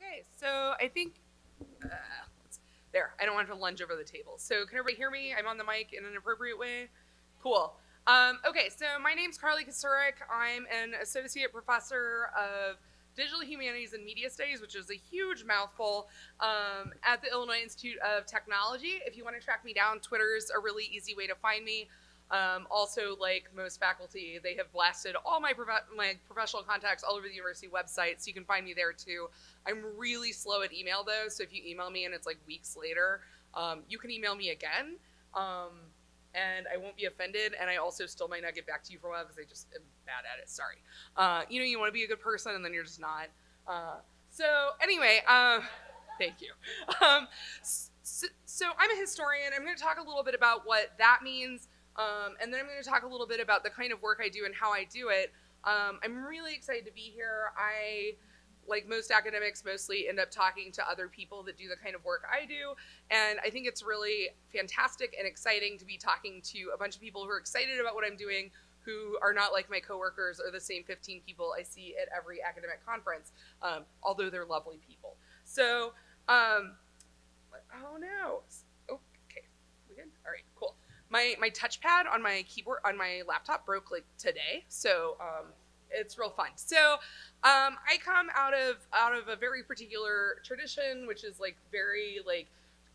Okay, so I think, there, I don't want to lunge over the table. So can everybody hear me? I'm on the mic in an appropriate way? Cool. Okay, so my name's Carly Kocurek. I'm an associate professor of digital humanities and media studies, which is a huge mouthful, at the Illinois Institute of Technology. If you want to track me down, Twitter's a really easy way to find me. Also, like most faculty, they have blasted all my professional contacts all over the university website, so you can find me there too. I'm really slow at email though, so if you email me and it's like weeks later, you can email me again, and I won't be offended, and I also still might not get back to you for a while because I just am bad at it, sorry. You know, you want to be a good person and then you're just not. So anyway, thank you. So I'm a historian. I'm going to talk a little bit about what that means. And then I'm going to talk a little bit about the kind of work I do and how I do it. I'm really excited to be here. I, like most academics, mostly end up talking to other people that do the kind of work I do. And I think it's really fantastic and exciting to be talking to a bunch of people who are excited about what I'm doing, who are not like my coworkers or the same 15 people I see at every academic conference, although they're lovely people. So, oh no. Okay, we good? All right, cool. My touchpad on my keyboard, on my laptop broke like today, so it's real fun. So I come out of a very particular tradition, which is like very like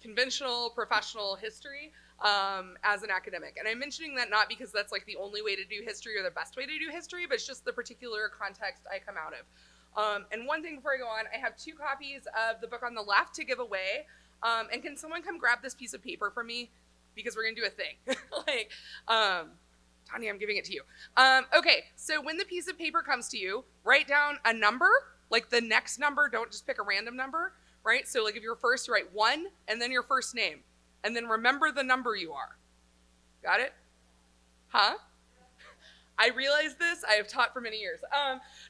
conventional professional history as an academic. And I'm mentioning that not because that's like the only way to do history or the best way to do history, but it's just the particular context I come out of. And one thing before I go on, I have 2 copies of the book on the left to give away. And can someone come grab this piece of paper for me? Because we're gonna do a thing. Like, Tanya, I'm giving it to you. Okay, so when the piece of paper comes to you, write down a number, like the next number, don't just pick a random number, right? So like if you're first, you write 1 and then your first name, and then remember the number you are. Got it? Huh? I realize this, I have taught for many years.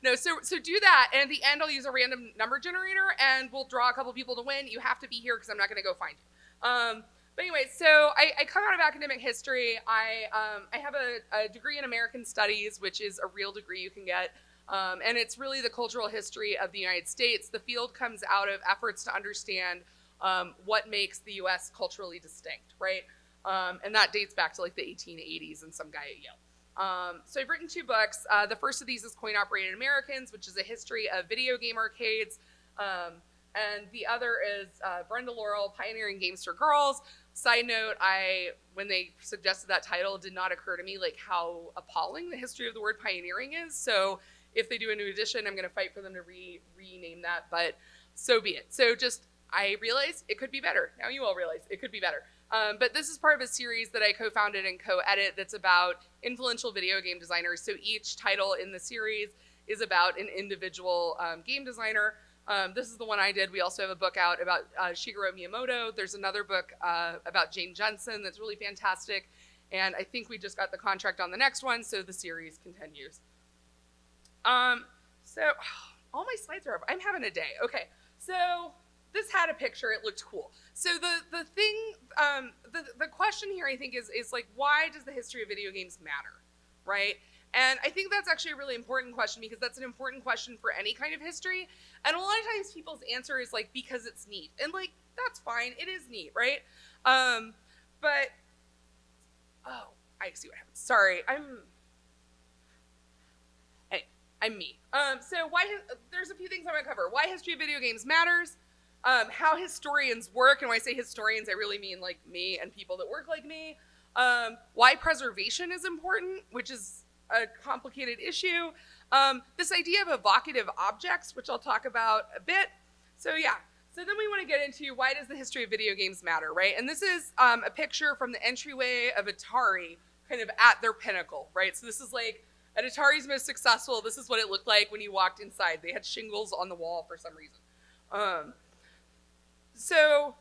No, so do that, and at the end I'll use a random number generator and we'll draw a couple people to win. You have to be here because I'm not gonna go find you. But anyway, so I come out of academic history. I have a degree in American Studies, which is a real degree you can get. And it's really the cultural history of the United States. The field comes out of efforts to understand what makes the US culturally distinct, right? And that dates back to like the 1880s and some guy at Yale. So I've written 2 books. The first of these is Coin-Operated Americans, which is a history of video game arcades. And the other is Brenda Laurel, Pioneering Games for Girls. Side note, when they suggested that title, it did not occur to me like how appalling the history of the word pioneering is. So if they do a new edition, I'm going to fight for them to rename that, but so be it. So just, I realize it could be better. Now you all realize it could be better. But this is part of a series that I co-founded and co-edit that's about influential video game designers. So each title in the series is about an individual game designer. This is the one I did. We also have a book out about Shigeru Miyamoto. There's another book about Jane Jensen that's really fantastic. And I think we just got the contract on the next one, so the series continues. So all my slides are up. I'm having a day. Okay, so this had a picture. It looked cool. So the thing, the question here I think is like, why does the history of video games matter, right? And I think that's actually a really important question because that's an important question for any kind of history. And a lot of times people's answer is like, because it's neat. And like, that's fine, it is neat, right? But, oh, I see what happened. Sorry, I'm me. So there's a few things I'm gonna cover. Why history of video games matters, how historians work, and when I say historians, I really mean like me and people that work like me. Why preservation is important, which is a complicated issue. This idea of evocative objects, which I'll talk about a bit. So yeah, so then we want to get into why does the history of video games matter, right? And this is a picture from the entryway of Atari, kind of at their pinnacle, right? So this is like, at Atari's most successful, this is what it looked like when you walked inside. They had shingles on the wall for some reason. So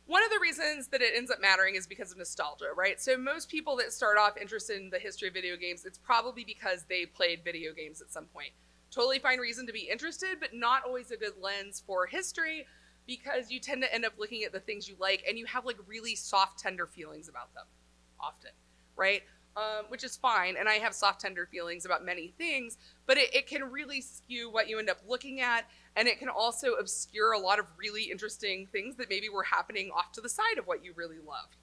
one of the reasons that it ends up mattering is because of nostalgia, right? So most people that start off interested in the history of video games, it's probably because they played video games at some point. Totally fine reason to be interested, but not always a good lens for history because you tend to end up looking at the things you like and you have like really soft, tender feelings about them often, right? which is fine, and I have soft, tender feelings about many things, but it can really skew what you end up looking at, and it can also obscure a lot of really interesting things that maybe were happening off to the side of what you really loved.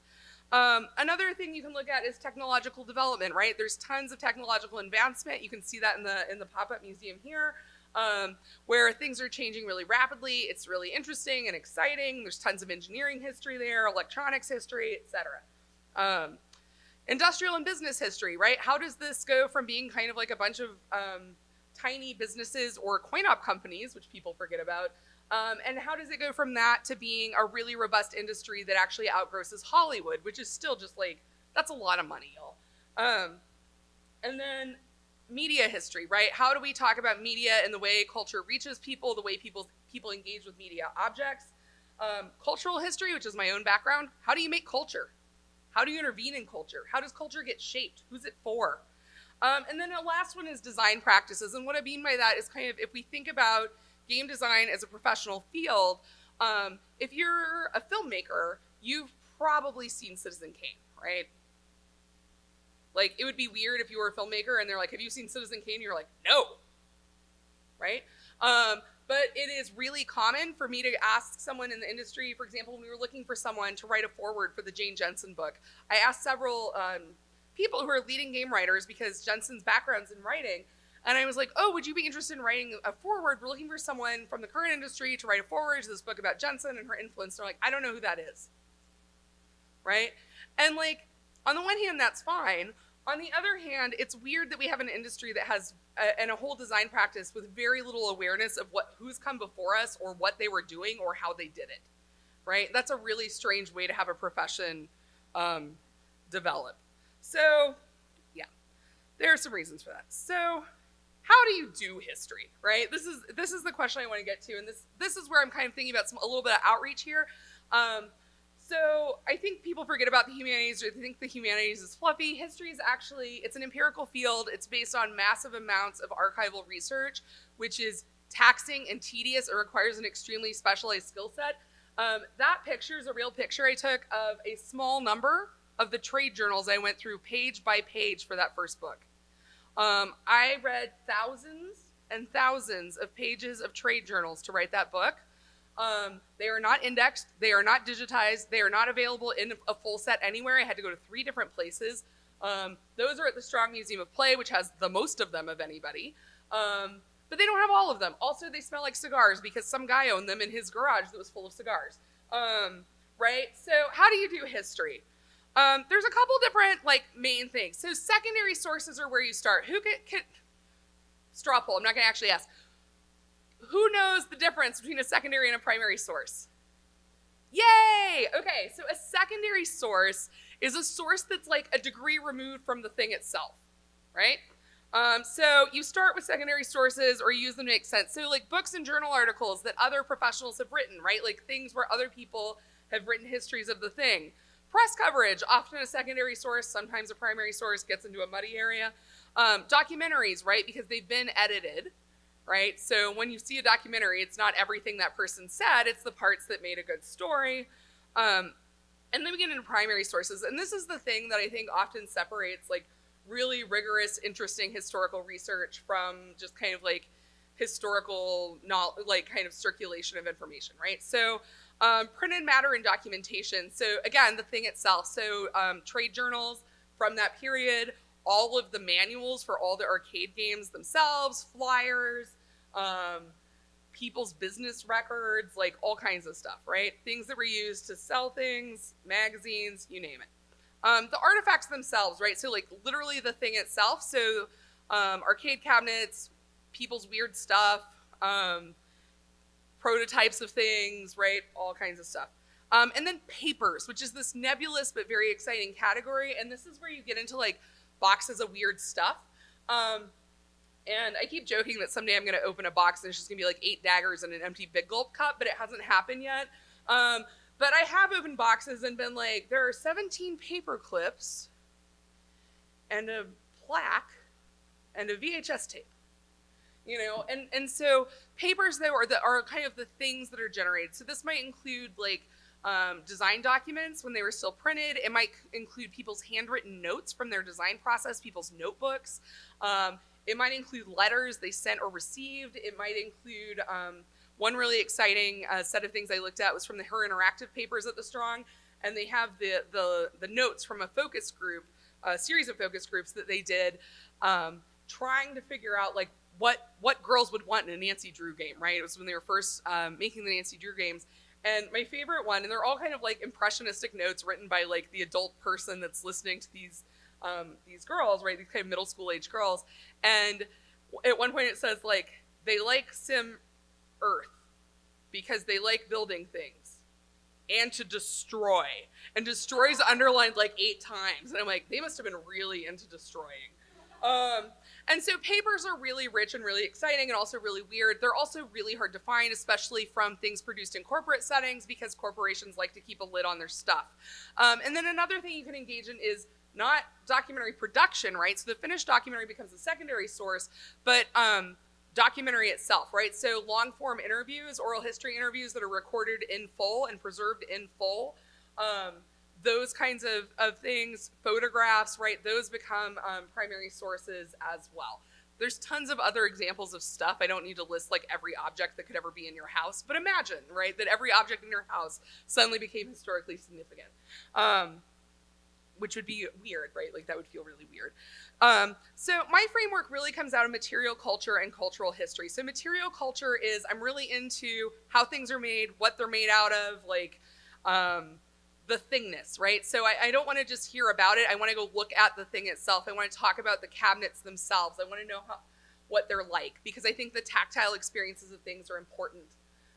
Another thing you can look at is technological development, right? There's tons of technological advancement. You can see that in the pop-up museum here, where things are changing really rapidly. It's really interesting and exciting. There's tons of engineering history there, electronics history, etc. Industrial and business history, right? How does this go from being kind of like a bunch of tiny businesses or coin-op companies, which people forget about, and how does it go from that to being a really robust industry that actually outgrosses Hollywood, which is still just like, that's a lot of money, y'all. And then media history, right? How do we talk about media and the way culture reaches people, the way people engage with media objects? Cultural history, which is my own background. How do you make culture? How do you intervene in culture? How does culture get shaped? Who's it for? And then the last one is design practices. And what I mean by that is kind of, if we think about game design as a professional field, if you're a filmmaker, you've probably seen Citizen Kane, right? Like, it would be weird if you were a filmmaker and they're like, have you seen Citizen Kane? And you're like, no, right? But it is really common for me to ask someone in the industry, for example, when we were looking for someone to write a foreword for the Jane Jensen book, I asked several people who are leading game writers, because Jensen's background's in writing, and I was like, oh, would you be interested in writing a foreword? We're looking for someone from the current industry to write a foreword to this book about Jensen and her influence. They're like, I don't know who that is, right? And like, on the one hand, that's fine. On the other hand, it's weird that we have an industry that has and a whole design practice with very little awareness of who's come before us or what they were doing or how they did it, right? That's a really strange way to have a profession develop. So, yeah, there are some reasons for that. So, how do you do history, right? This is the question I want to get to, and this is where I'm kind of thinking about a little bit of outreach here. So I think people forget about the humanities, or they think the humanities is fluffy. History is actually, it's an empirical field. It's based on massive amounts of archival research, which is taxing and tedious. It requires an extremely specialized skill set. That picture is a real picture I took of a small number of the trade journals I went through page by page for that first book. I read thousands and thousands of pages of trade journals to write that book. They are not indexed, they are not digitized, they are not available in a full set anywhere. I had to go to 3 different places. Those are at the Strong Museum of Play, which has the most of them of anybody. But they don't have all of them. Also, they smell like cigars because some guy owned them in his garage that was full of cigars. Right? So how do you do history? There's a couple different main things. So secondary sources are where you start. Who can straw poll, I'm not gonna actually ask. Who knows the difference between a secondary and a primary source? Yay! Okay, so a secondary source is a source that's like a degree removed from the thing itself, right? So you start with secondary sources or use them to make sense. So like books and journal articles that other professionals have written, right? Like things where other people have written histories of the thing. Press coverage, often a secondary source, sometimes a primary source, gets into a muddy area. Documentaries, right? Because they've been edited. Right? So when you see a documentary, it's not everything that person said, it's the parts that made a good story. And then we get into primary sources. And this is the thing that I think often separates like really rigorous, interesting historical research from just kind of like historical, kind of circulation of information, right? So printed matter and documentation. So again, the thing itself. So trade journals from that period, all of the manuals for all the arcade games themselves, flyers, people's business records, like all kinds of stuff, right? Things that were used to sell things, magazines, you name it. The artifacts themselves, right? So like literally the thing itself. So arcade cabinets, people's weird stuff, prototypes of things, right? All kinds of stuff. And then papers, which is this nebulous but very exciting category. And this is where you get into like boxes of weird stuff. And I keep joking that someday I'm going to open a box and it's just going to be like 8 daggers and an empty Big Gulp cup, but it hasn't happened yet. But I have opened boxes and been like, there are 17 paper clips and a plaque and a VHS tape. You know, and so papers though are kind of the things that are generated. So this might include like design documents when they were still printed. It might include people's handwritten notes from their design process, people's notebooks. It might include letters they sent or received. It might include one really exciting set of things I looked at was from the Her Interactive papers at the Strong, and they have the notes from a focus group, a series of focus groups that they did, trying to figure out like what girls would want in a Nancy Drew game, right? It was when they were first making the Nancy Drew games. And my favorite one, and they're all kind of like impressionistic notes written by like the adult person that's listening to these girls, right? These kind of middle school age girls. And at one point it says like, they like Sim Earth because they like building things and to destroy. And destroy is underlined like 8 times. And I'm like, they must have been really into destroying. And so papers are really rich and really exciting and also really weird. They're also really hard to find, especially from things produced in corporate settings because corporations like to keep a lid on their stuff. And then another thing you can engage in is not documentary production, right? So the finished documentary becomes a secondary source, but documentary itself, right? So long form interviews, oral history interviews that are recorded in full and preserved in full. Those kinds of things, photographs, right? Those become primary sources as well. There's tons of other examples of stuff. I don't need to list like every object that could ever be in your house, but imagine, right, that every object in your house suddenly became historically significant, which would be weird, right? Like that would feel really weird. So my framework really comes out of material culture and cultural history. So material culture is, I'm really into how things are made, what they're made out of, like, the thingness, right? So I don't want to just hear about it. I want to go look at the thing itself. I want to talk about the cabinets themselves. I want to know what they're like because I think the tactile experiences of things are important.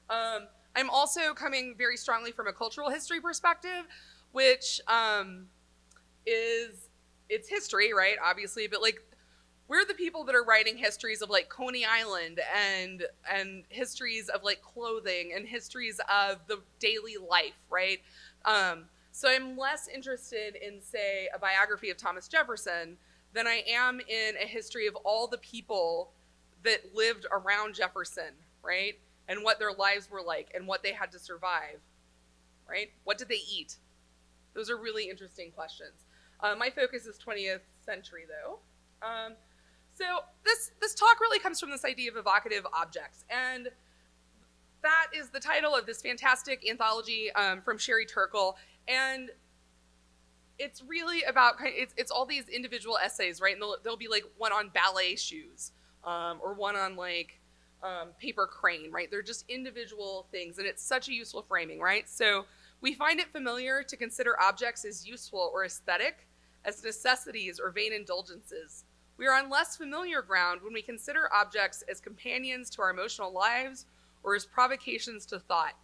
I'm also coming very strongly from a cultural history perspective, which is, it's history, right? Obviously, but like we're the people that are writing histories of like Coney Island and histories of like clothing and histories of the daily life, right? So I'm less interested in, say, a biography of Thomas Jefferson than I am in a history of all the people that lived around Jefferson, right? And what their lives were like and what they had to survive, right? What did they eat? Those are really interesting questions. My focus is 20th century, though. So this talk really comes from this idea of evocative objects. And that is the title of this fantastic anthology from Sherry Turkle. And it's really about, it's all these individual essays, right? And there'll be like one on ballet shoes or one on like paper crane, right? They're just individual things. And it's such a useful framing, right? So we find it familiar to consider objects as useful or aesthetic, as necessities or vain indulgences. We are on less familiar ground when we consider objects as companions to our emotional lives or as provocations to thought.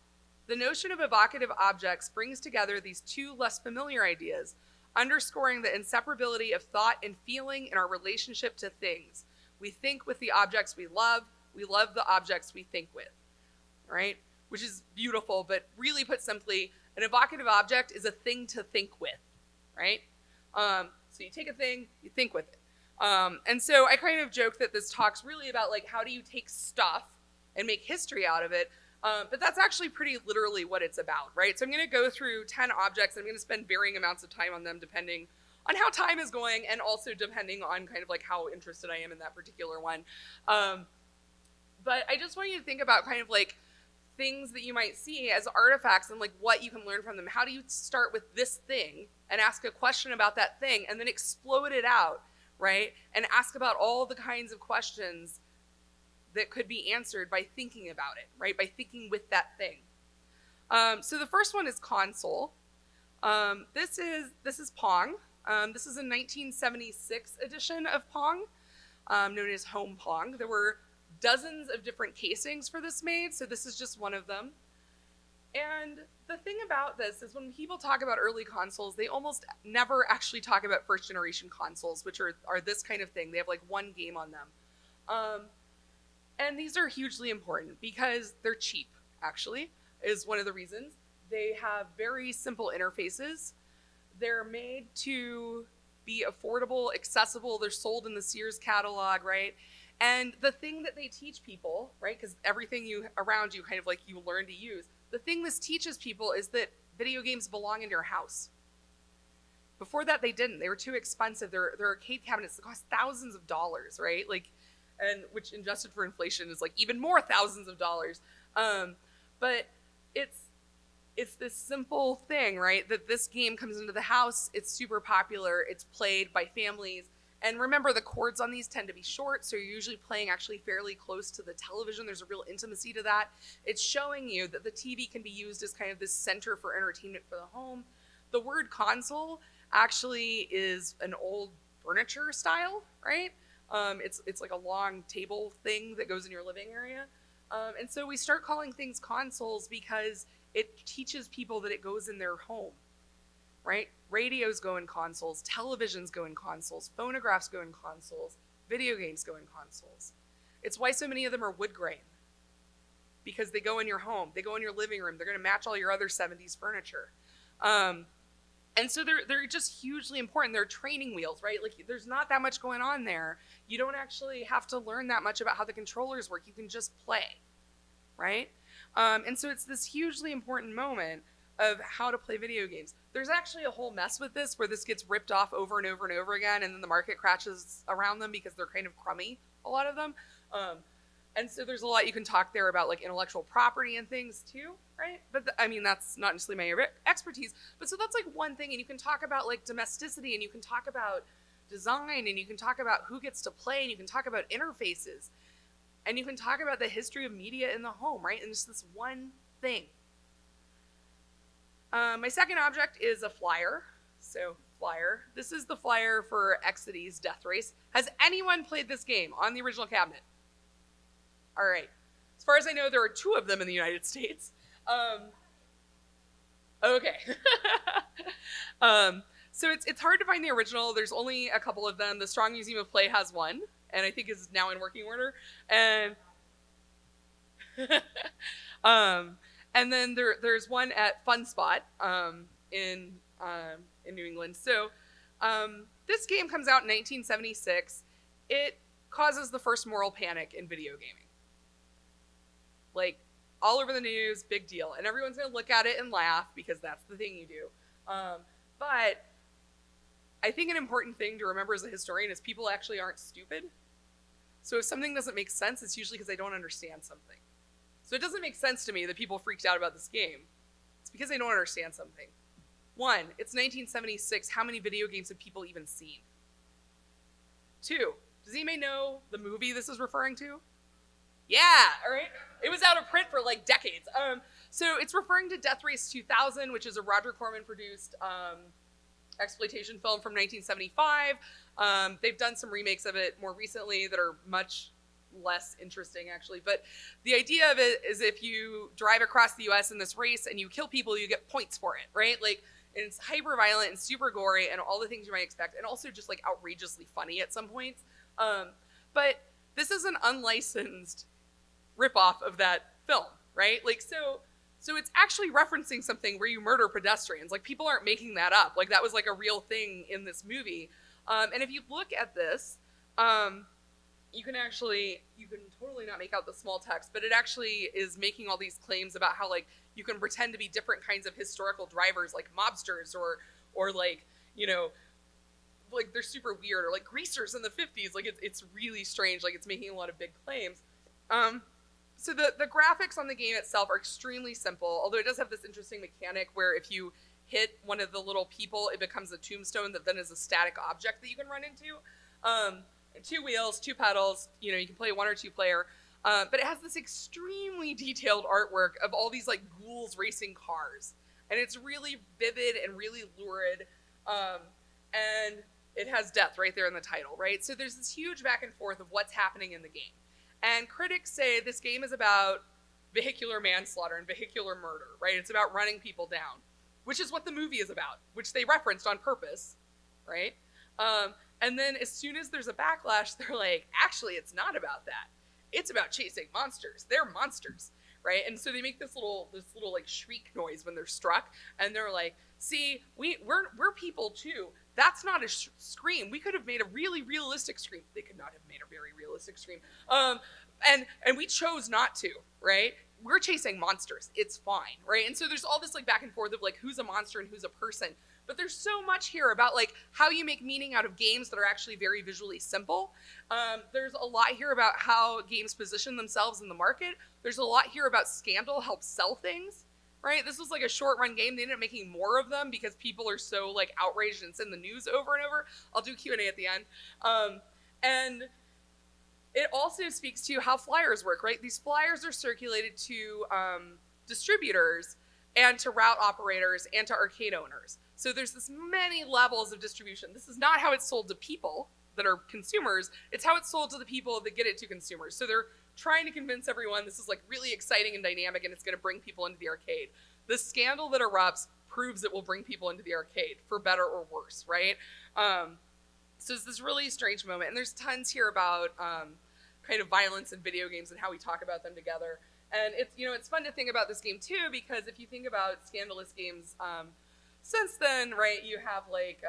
The notion of evocative objects brings together these two less familiar ideas, underscoring the inseparability of thought and feeling in our relationship to things. We think with the objects we love the objects we think with, right? Which is beautiful, but really put simply, an evocative object is a thing to think with, right? So you take a thing, you think with it. And so I kind of joke that this talk's really about like, how do you take stuff and make history out of it? But that's actually pretty literally what it's about, right? So I'm going to go through 10 objects. And I'm going to spend varying amounts of time on them depending on how time is going and also depending on kind of like how interested I am in that particular one. But I just want you to think about kind of like things that you might see as artifacts and like what you can learn from them. How do you start with this thing and ask a question about that thing and then explode it out, right? And ask about all the kinds of questions that could be answered by thinking about it, right? By thinking with that thing. So the first one is console. This is Pong. This is a 1976 edition of Pong, known as Home Pong. There were dozens of different casings for this made, so this is just one of them. And the thing about this is when people talk about early consoles, they almost never actually talk about first generation consoles, which are this kind of thing. They have like one game on them. And these are hugely important because they're cheap, actually, is one of the reasons. They have very simple interfaces. They're made to be affordable, accessible. They're sold in the Sears catalog, right? And the thing that they teach people, right, because everything around you kind of like you learn to use, the thing this teaches people is that video games belong in your house. Before that, they didn't. They were too expensive. They're arcade cabinets that cost thousands of dollars, right? Like, and which adjusted for inflation is like even more thousands of dollars. But it's this simple thing, right? That this game comes into the house. It's super popular. It's played by families. And remember, the cords on these tend to be short, so you're usually playing actually fairly close to the television. There's a real intimacy to that. It's showing you that the TV can be used as kind of this center for entertainment for the home. The word console actually is an old furniture style, right? It's like a long table thing that goes in your living area. And so we start calling things consoles because it teaches people that it goes in their home, right? Radios go in consoles, televisions go in consoles, phonographs go in consoles, video games go in consoles. It's why so many of them are wood grain, because they go in your home, they go in your living room, they're gonna match all your other 70s furniture. And so they're just hugely important. They're training wheels, right? Like there's not that much going on there. You don't actually have to learn that much about how the controllers work. You can just play, right? And so it's this hugely important moment of how to play video games. There's actually a whole mess with this where this gets ripped off over and over and over again, and then the market crashes around them because they're kind of crummy, a lot of them. And so there's a lot you can talk there about, like intellectual property and things too, right? But I mean, that's not necessarily my expertise. But so that's like one thing, and you can talk about like domesticity, and you can talk about design, and you can talk about who gets to play, and you can talk about interfaces, and you can talk about the history of media in the home, right? And just this one thing. My second object is a flier. So flier. This is the flier for Exidy's Death Race. Has anyone played this game on the original cabinet? All right. As far as I know, there are 2 of them in the United States. Okay. So it's hard to find the original. There's only a couple of them. The Strong Museum of Play has one, and I think is now in working order. And and then there's one at Fun Spot in New England. So this game comes out in 1976. It causes the first moral panic in video gaming. Like, all over the news, big deal. And everyone's going to look at it and laugh because that's the thing you do. But I think an important thing to remember as a historian is people actually aren't stupid. So if something doesn't make sense, it's usually because they don't understand something. So it doesn't make sense to me that people freaked out about this game. It's because they don't understand something. 1, it's 1976. How many video games have people even seen? 2, does anybody know the movie this is referring to? Yeah, all right. It was out of print for like decades. So it's referring to Death Race 2000, which is a Roger Corman-produced exploitation film from 1975. They've done some remakes of it more recently that are much less interesting, actually. But the idea of it is if you drive across the U.S. in this race and you kill people, you get points for it, right? Like, and it's hyper violent and super gory and all the things you might expect, and also just like outrageously funny at some points. But this is an unlicensed ripoff of that film, right? Like, so it's actually referencing something where you murder pedestrians. Like, people aren't making that up. Like, that was like a real thing in this movie. And if you look at this, you can totally not make out the small text, but it actually is making all these claims about how, like, you can pretend to be different kinds of historical drivers, like mobsters or like, you know, like they're super weird, or like greasers in the 50s. Like, it's really strange. Like, it's making a lot of big claims. So the graphics on the game itself are extremely simple, although it does have this interesting mechanic where if you hit one of the little people, it becomes a tombstone that then is a static object that you can run into. 2 wheels, 2 pedals, you know, you can play 1 or 2 player. But it has this extremely detailed artwork of all these like ghouls racing cars. And it's really vivid and really lurid. And it has death right there in the title, right? So there's this huge back and forth of what's happening in the game. And critics say this game is about vehicular manslaughter and vehicular murder, right? It's about running people down, which is what the movie is about, which they referenced on purpose, right? And then as soon as there's a backlash, they're like, actually, it's not about that. It's about chasing monsters. They're monsters, right? And so they make this little like shriek noise when they're struck, and they're like, see, we're people too. That's not a scream. We could have made a really realistic scream. They could not have made a very realistic scream. And we chose not to, right? we're chasing monsters. It's fine, right? And so there's all this like back and forth of like who's a monster and who's a person. But there's so much here about like how you make meaning out of games that are actually very visually simple. There's a lot here about how games position themselves in the market. There's a lot here about Scandal helps sell things, right? This was like a short run game. They ended up making more of them because people are so like outraged and it's in the news over and over. I'll do Q&A at the end. And it also speaks to how flyers work, right? These flyers are circulated to distributors and to route operators and to arcade owners. So there's this many levels of distribution. This is not how it's sold to people that are consumers. It's how it's sold to the people that get it to consumers. So they're trying to convince everyone this is like really exciting and dynamic and it's going to bring people into the arcade. The scandal that erupts proves it will bring people into the arcade for better or worse, right? So it's this really strange moment. And there's tons here about kind of violence in video games and how we talk about them together. And it's, you know, it's fun to think about this game too, because if you think about scandalous games, since then, right, you have like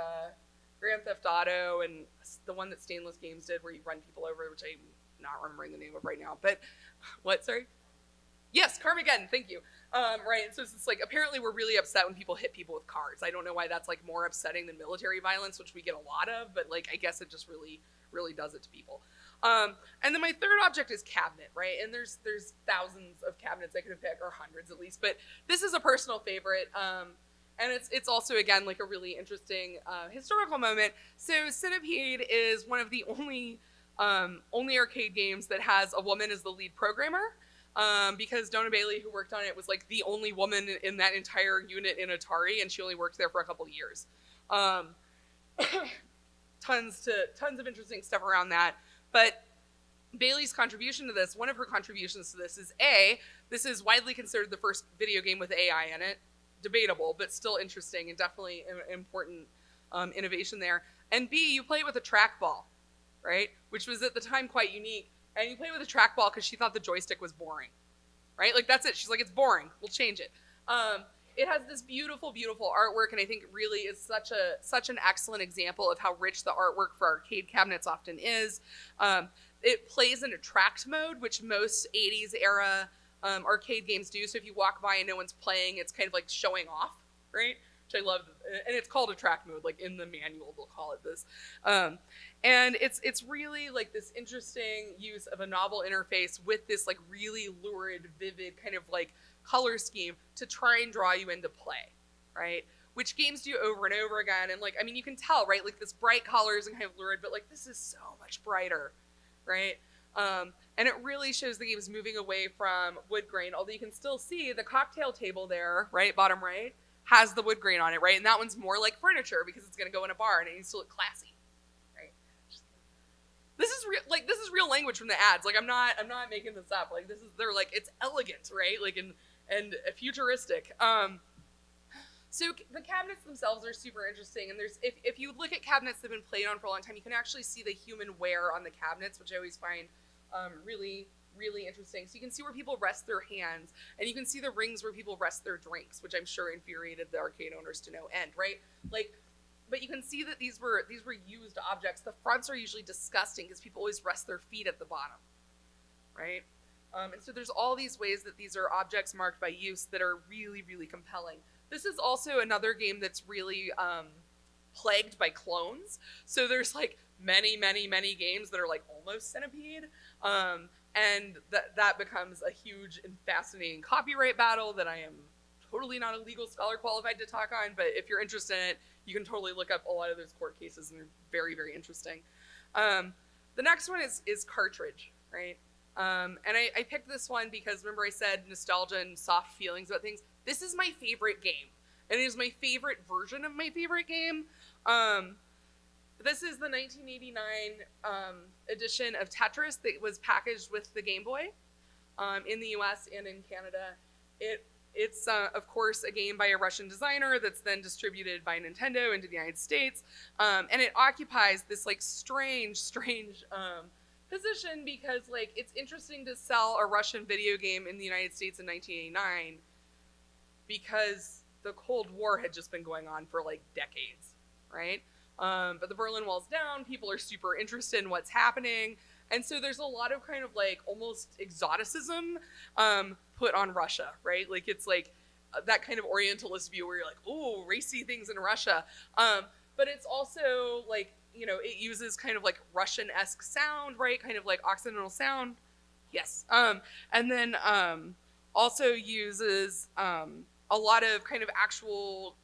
Grand Theft Auto and the one that Stainless Games did where you run people over, which I'm not remembering the name of right now. But what, sorry? Yes, Carmageddon, thank you. Right, so it's like apparently we're really upset when people hit people with cars. I don't know why that's like more upsetting than military violence, which we get a lot of, but like I guess it just really, really does it to people. And then my third object is cabinet, right? And there's thousands of cabinets I could pick, or hundreds at least, but this is a personal favorite. And it's also, again, like a really interesting historical moment. So Centipede is one of the only arcade games that has a woman as the lead programmer, because Donna Bailey, who worked on it, was like the only woman in that entire unit in Atari, and she only worked there for a couple of years. Tons of interesting stuff around that. But Bailey's contribution to this, one of her contributions to this is this is widely considered the first video game with AI in it. Debatable, but still interesting and definitely an important innovation there. And B, you play it with a trackball, right? Which was at the time quite unique. And you play it with a trackball because she thought the joystick was boring, right? Like that's it. She's like, it's boring. We'll change it. It has this beautiful, beautiful artwork, and I think it really is such an excellent example of how rich the artwork for arcade cabinets often is. It plays in attract mode, which most 80s era arcade games do. So if you walk by and no one's playing, it's kind of like showing off, right? Which I love. And it's called attract mode, like in the manual they'll call it this. And it's really like this interesting use of a novel interface with this like really lurid, vivid kind of like color scheme to try and draw you into play, right? Which games do over and over again. And like, I mean, you can tell, right? Like this bright colors and kind of lurid, but like this is so much brighter, right? And it really shows the game's moving away from wood grain, although you can still see the cocktail table there, right, bottom right, has the wood grain on it, right? And that one's more like furniture because it's going to go in a bar and it needs to look classy, right? This is real language from the ads. Like I'm not making this up. Like they're like, it's elegant, right? Like and futuristic. So the cabinets themselves are super interesting, and there's if you look at cabinets that have been played on for a long time, you can actually see the human wear on the cabinets, which I always find really, really interesting. So you can see where people rest their hands, and you can see the rings where people rest their drinks, which I'm sure infuriated the arcade owners to no end, right? Like, but you can see that these were used objects. The fronts are usually disgusting because people always rest their feet at the bottom, right? And so there's all these ways that these are objects marked by use that are really, really compelling. This is also another game that's really plagued by clones. So there's like many, many, many games that are like almost Centipede. And that becomes a huge and fascinating copyright battle that I am totally not a legal scholar qualified to talk on. But if you're interested in it, you can totally look up a lot of those court cases, and they're very, very interesting. The next one is cartridge, right? And I picked this one because remember I said nostalgia and soft feelings about things. This is my favorite game, and it is my favorite version of my favorite game. This is the 1989 edition of Tetris that was packaged with the Game Boy in the US and in Canada. It's of course, a game by a Russian designer that's then distributed by Nintendo into the United States. And it occupies this like strange position because like it's interesting to sell a Russian video game in the United States in 1989 because the Cold War had just been going on for like decades, right? But the Berlin Wall's down, people are super interested in what's happening, and so there's a lot of kind of like almost exoticism put on Russia, right? Like it's like that kind of Orientalist view where you're like, oh, racy things in Russia. But it's also like, you know, it uses kind of like Russian-esque sound, right? Kind of like Occidental sound. Yes. And then also uses a lot of kind of actual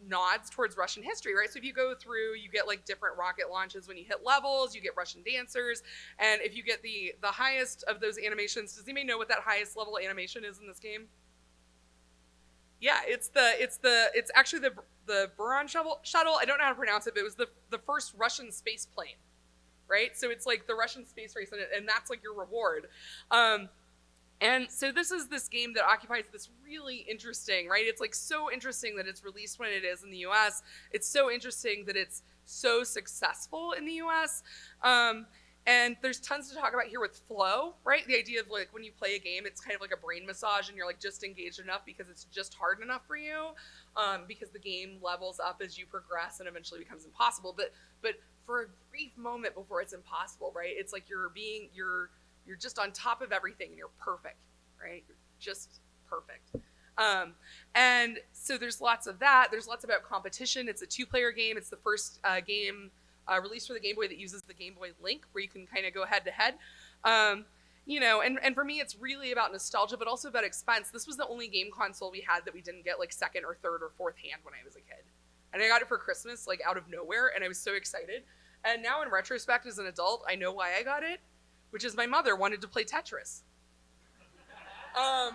nods towards Russian history, right? So if you go through, you get like different rocket launches when you hit levels, you get Russian dancers, and if you get the highest of those animations, does anybody know what that highest level animation is in this game? Yeah, it's actually the Buran shuttle. I don't know how to pronounce it, but it was the first Russian space plane, right? So it's like the Russian space race, and that's like your reward. And so this is this game that occupies this really interesting, right? It's like so interesting that it's released when it is in the US. It's so interesting that it's so successful in the US. And there's tons to talk about here with flow, right? The idea of like when you play a game, it's kind of like a brain massage and you're like just engaged enough because it's just hard enough for you, because the game levels up as you progress and eventually becomes impossible. But for a brief moment before it's impossible, right? It's like you're just on top of everything and you're perfect, right? You're just perfect. And so there's lots of that. There's lots about competition. It's a 2-player game. It's the first game released for the Game Boy that uses the Game Boy Link, where you can kind of go head to head. You know, and for me, it's really about nostalgia, but also about expense. This was the only game console we had that we didn't get like second or third or fourth hand when I was a kid. And I got it for Christmas, like out of nowhere, and I was so excited. And now in retrospect, as an adult, I know why I got it, which is my mother wanted to play Tetris. Because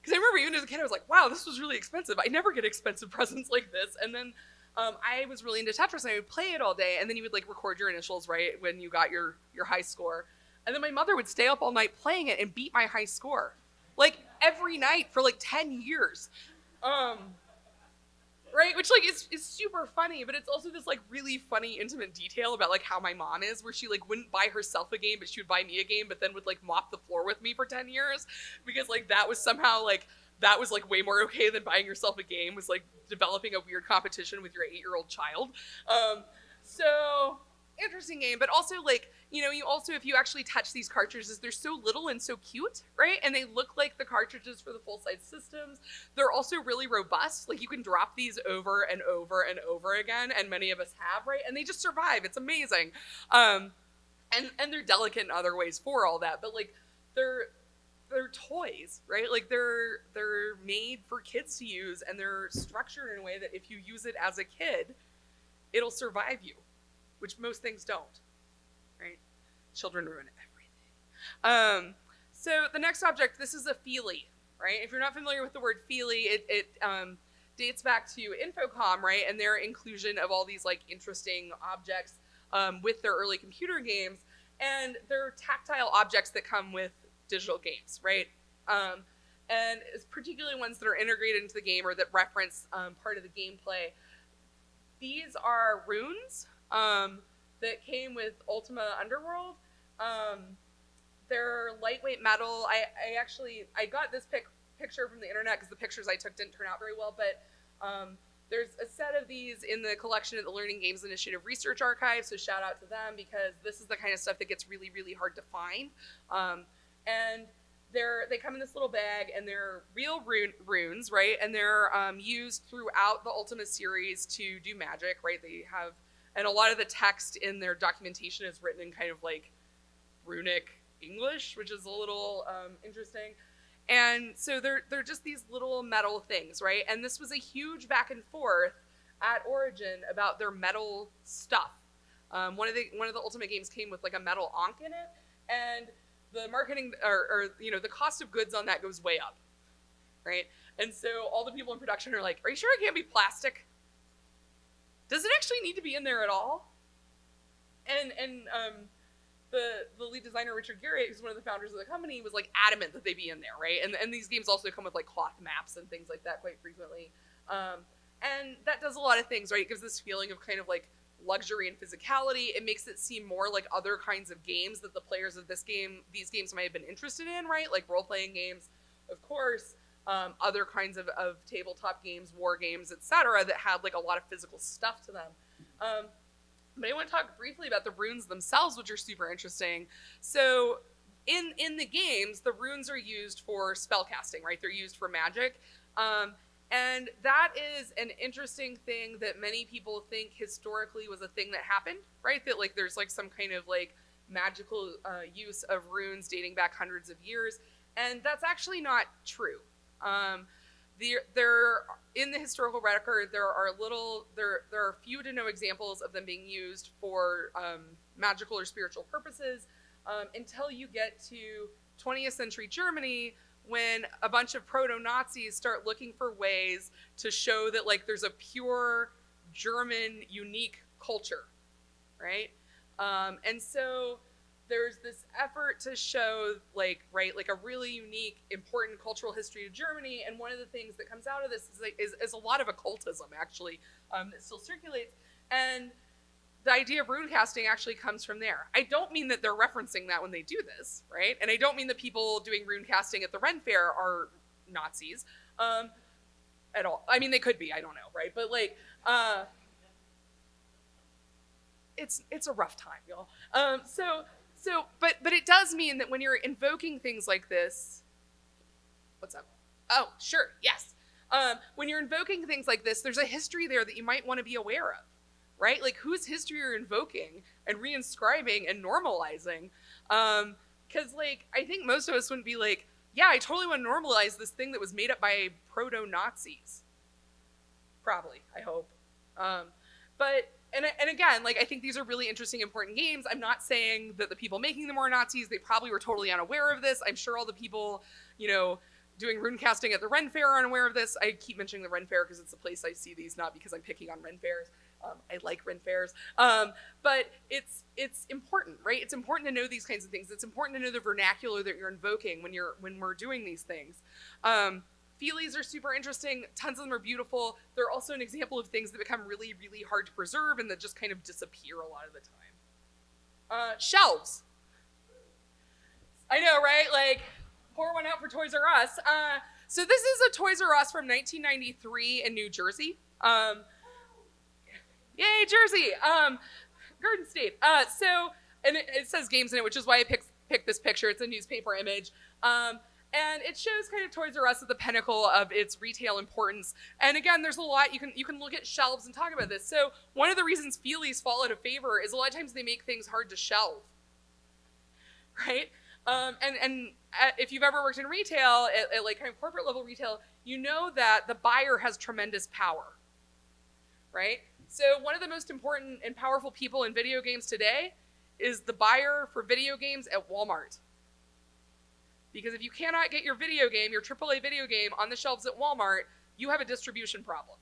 I remember even as a kid, I was like, wow, this was really expensive. I never get expensive presents like this. And then I was really into Tetris, and I would play it all day, and then you would like record your initials, right, when you got your high score. And then my mother would stay up all night playing it and beat my high score. Like every night for like 10 years. Right? Which like is super funny, but it's also this like really funny intimate detail about like how my mom is, where she like wouldn't buy herself a game, but she would buy me a game, but then would like mop the floor with me for 10 years because like that was somehow like that was like way more okay than buying yourself a game, was like developing a weird competition with your 8-year-old child. So interesting game, but also like, you know, you also, if you actually touch these cartridges, they're so little and so cute, right? And they look like the cartridges for the full-size systems. They're also really robust. Like you can drop these over and over and over again, and many of us have, right? And they just survive. It's amazing. And they're delicate in other ways for all that, but like they're toys, right? Like they're made for kids to use, and they're structured in a way that if you use it as a kid, it'll survive you, which most things don't, right? Children ruin everything. So the next object, this is a feely, right? If you're not familiar with the word feely, it dates back to Infocom, right? And their inclusion of all these like interesting objects with their early computer games, and they're tactile objects that come with digital games, right? And it's particularly ones that are integrated into the game or that reference part of the gameplay. These are runes that came with Ultima Underworld. They're lightweight metal. I got this picture from the internet because the pictures I took didn't turn out very well, but there's a set of these in the collection at the Learning Games Initiative Research Archive, so shout out to them, because this is the kind of stuff that gets really, really hard to find. And they come in this little bag, and they're real runes, right? And they're used throughout the Ultima series to do magic, right? They have, and a lot of the text in their documentation is written in kind of like runic English, which is a little interesting. And so they're just these little metal things, right? And this was a huge back and forth at Origin about their metal stuff. One of the Ultima games came with like a metal ankh in it, and the marketing or you know, the cost of goods on that goes way up, right? And so all the people in production are like, "Are you sure it can't be plastic? Does it actually need to be in there at all?" And the lead designer, Richard Garriott, who's one of the founders of the company, was like adamant that they be in there, right? And these games also come with like cloth maps and things like that quite frequently. And that does a lot of things, right? It gives this feeling of kind of like luxury and physicality. It makes it seem more like other kinds of games that the players of these games might have been interested in, right? Like role-playing games, of course, other kinds of tabletop games, war games, etc., that had like a lot of physical stuff to them. But I want to talk briefly about the runes themselves, which are super interesting. So in the games, the runes are used for spellcasting, right? They're used for magic. And that is an interesting thing that many people think historically was a thing that happened, right? That like there's like some kind of like magical use of runes dating back hundreds of years, and that's actually not true. There in the historical record there are few to no examples of them being used for magical or spiritual purposes until you get to 20th century Germany, when a bunch of proto-Nazis start looking for ways to show that like there's a pure German unique culture, right? And so there's this effort to show like, right, like a really unique, important cultural history of Germany. And one of the things that comes out of this is a lot of occultism actually that still circulates. And the idea of rune casting actually comes from there. I don't mean that they're referencing that when they do this, right? And I don't mean that people doing rune casting at the Ren Fair are Nazis at all. I mean, they could be, I don't know, right? But like, it's a rough time, y'all. But it does mean that when you're invoking things like this, what's up? Oh, sure, yes. When you're invoking things like this, there's a history there that you might want to be aware of. Right? Like whose history you're invoking and reinscribing and normalizing. Because like, I think most of us wouldn't be like, yeah, I totally want to normalize this thing that was made up by proto-Nazis. Probably, I hope. And again, like I think these are really interesting, important games. I'm not saying that the people making them are Nazis. They probably were totally unaware of this. I'm sure all the people, you know, doing rune casting at the Ren Fair are unaware of this. I keep mentioning the Ren Fair because it's the place I see these, not because I'm picking on Ren Fairs. I like Ren Fairs, but it's important, right? It's important to know these kinds of things. It's important to know the vernacular that you're invoking when we're doing these things. Feelies are super interesting. Tons of them are beautiful. They're also an example of things that become really, really hard to preserve and that just kind of disappear a lot of the time. Shelves. I know, right? Like, pour one out for Toys R Us. So this is a Toys R Us from 1993 in New Jersey. Yay, Jersey! Garden State. And it says games in it, which is why I picked this picture. It's a newspaper image. And it shows kind of Toys R Us at the pinnacle of its retail importance. And again, there's a lot, you can look at shelves and talk about this. So one of the reasons Feelies fall out of favor is a lot of times they make things hard to shelve, right? And if you've ever worked in retail, at like kind of corporate level retail, you know that the buyer has tremendous power, right? So one of the most important and powerful people in video games today is the buyer for video games at Walmart. Because if you cannot get your video game, your AAA video game, on the shelves at Walmart, you have a distribution problem.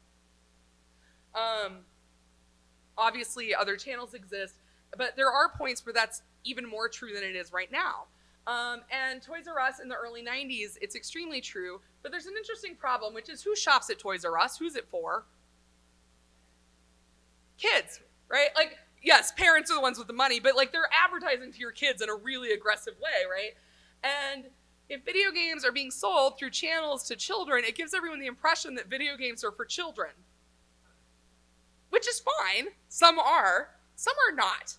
Obviously, other channels exist, but there are points where that's even more true than it is right now. And Toys R Us in the early 90s, it's extremely true, but there's an interesting problem, which is who shops at Toys R Us? Who's it for? Kids, right? Like, yes, parents are the ones with the money, but like they're advertising to your kids in a really aggressive way, right? And if video games are being sold through channels to children, it gives everyone the impression that video games are for children. Which is fine. Some are not,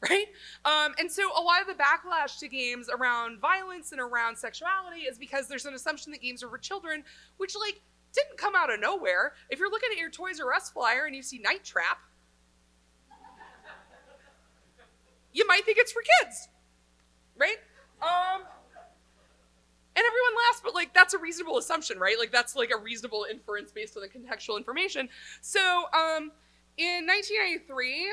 right? And so a lot of the backlash to games around violence and around sexuality is because there's an assumption that games are for children, which like didn't come out of nowhere. If you're looking at your Toys R Us flyer and you see Night Trap, you might think it's for kids, right? And everyone laughs, but like that's a reasonable assumption, right? Like that's like a reasonable inference based on the contextual information. So in 1993,